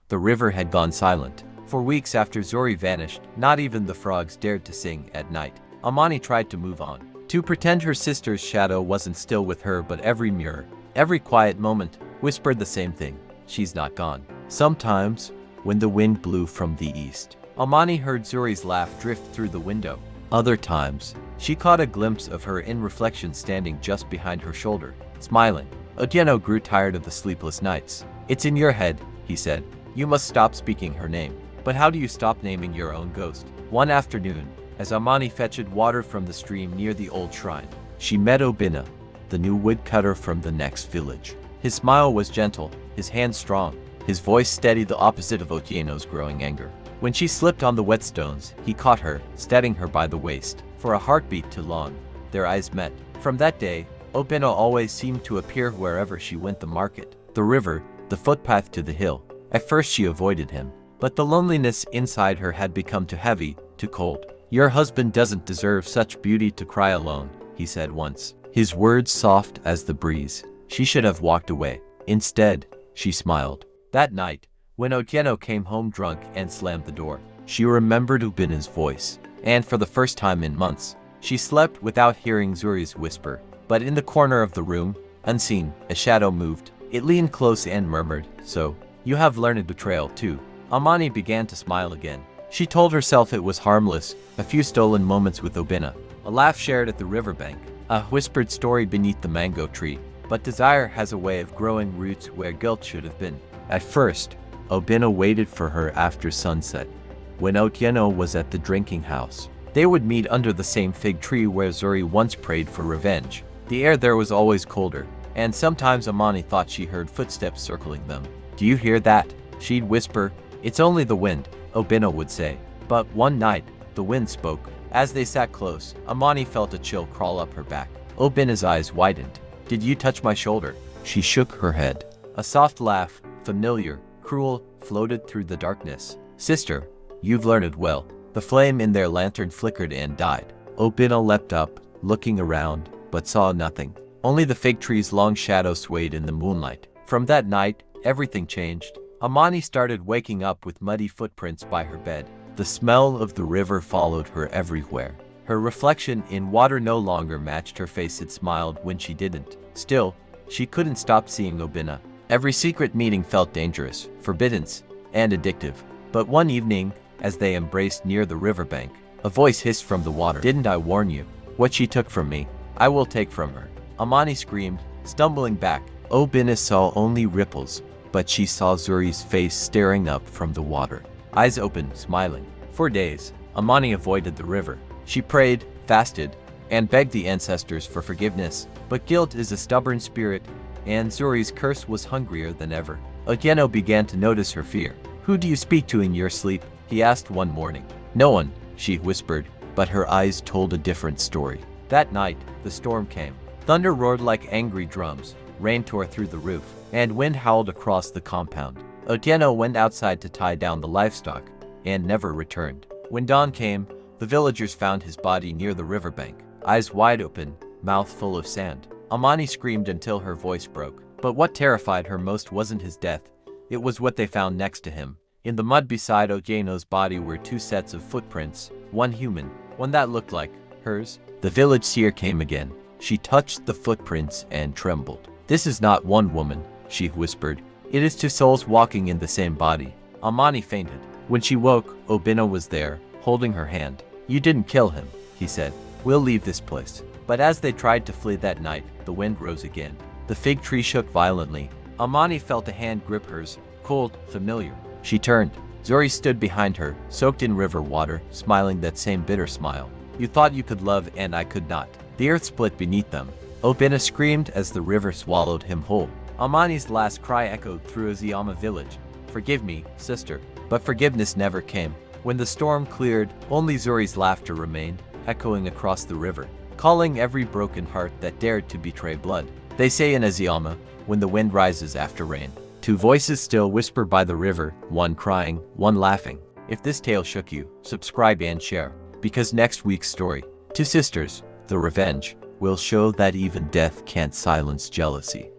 the river had gone silent. For weeks after Zuri vanished, not even the frogs dared to sing at night. Amani tried to move on, to pretend her sister's shadow wasn't still with her, but every mirror, every quiet moment, whispered the same thing: she's not gone. Sometimes, when the wind blew from the east, Amani heard Zuri's laugh drift through the window. Other times, she caught a glimpse of her in reflection standing just behind her shoulder, smiling. Otieno grew tired of the sleepless nights. "It's in your head," he said. "You must stop speaking her name." But how do you stop naming your own ghost? One afternoon, as Amani fetched water from the stream near the old shrine, she met Obina, the new woodcutter from the next village. His smile was gentle, his hands strong, his voice steady, the opposite of Otieno's growing anger. When she slipped on the whetstones, he caught her, steadying her by the waist. For a heartbeat too long, their eyes met. From that day, Obina always seemed to appear wherever she went: the market, the river, the footpath to the hill. At first she avoided him, but the loneliness inside her had become too heavy, too cold. "Your husband doesn't deserve such beauty to cry alone," he said once, his words soft as the breeze. She should have walked away. Instead, she smiled. That night, when Otieno came home drunk and slammed the door, she remembered Obina's voice, and for the first time in months, she slept without hearing Zuri's whisper. But in the corner of the room, unseen, a shadow moved. It leaned close and murmured, "So, you have learned betrayal too." Amani began to smile again. She told herself it was harmless, a few stolen moments with Obina, a laugh shared at the riverbank, a whispered story beneath the mango tree. But desire has a way of growing roots where guilt should have been. At first, Obina waited for her after sunset, when Otieno was at the drinking house. They would meet under the same fig tree where Zuri once prayed for revenge. The air there was always colder, and sometimes Amani thought she heard footsteps circling them. "Do you hear that?" she'd whisper. "It's only the wind," Obina would say. But one night, the wind spoke. As they sat close, Amani felt a chill crawl up her back. Obina's eyes widened. "Did you touch my shoulder?" She shook her head. A soft laugh, familiar, cruel, floated through the darkness. "Sister, you've learned well." The flame in their lantern flickered and died. Obina leapt up, looking around, but saw nothing. Only the fig tree's long shadow swayed in the moonlight. From that night, everything changed. Amani started waking up with muddy footprints by her bed. The smell of the river followed her everywhere. Her reflection in water no longer matched her face. It smiled when she didn't. Still, she couldn't stop seeing Obina. Every secret meeting felt dangerous, forbidden, and addictive. But one evening, as they embraced near the riverbank, a voice hissed from the water. "Didn't I warn you? What she took from me, I will take from her." Amani screamed, stumbling back. Obina saw only ripples, but she saw Zuri's face staring up from the water, eyes open, smiling. For days, Amani avoided the river. She prayed, fasted, and begged the ancestors for forgiveness. But guilt is a stubborn spirit, and Zuri's curse was hungrier than ever. Otieno began to notice her fear. "Who do you speak to in your sleep?" he asked one morning. "No one," she whispered, but her eyes told a different story. That night, the storm came. Thunder roared like angry drums, rain tore through the roof, and wind howled across the compound. Otieno went outside to tie down the livestock, and never returned. When dawn came, the villagers found his body near the riverbank, eyes wide open, mouth full of sand. Amani screamed until her voice broke. But what terrified her most wasn't his death, it was what they found next to him. In the mud beside Otieno's body were two sets of footprints, one human, one that looked like hers. The village seer came again. She touched the footprints and trembled. "This is not one woman," she whispered. "It is two souls walking in the same body." Amani fainted. When she woke, Obina was there, holding her hand. "You didn't kill him," he said. "We'll leave this place." But as they tried to flee that night, the wind rose again. The fig tree shook violently. Amani felt a hand grip hers, cold, familiar. She turned. Zuri stood behind her, soaked in river water, smiling that same bitter smile. "You thought you could love and I could not." The earth split beneath them. Obina screamed as the river swallowed him whole. Amani's last cry echoed through Eziama village. "Forgive me, sister." But forgiveness never came. When the storm cleared, only Zuri's laughter remained, echoing across the river, calling every broken heart that dared to betray blood. They say in Eziama, when the wind rises after rain, two voices still whisper by the river, one crying, one laughing. If this tale shook you, subscribe and share, because next week's story, Two Sisters, The Revenge, will show that even death can't silence jealousy.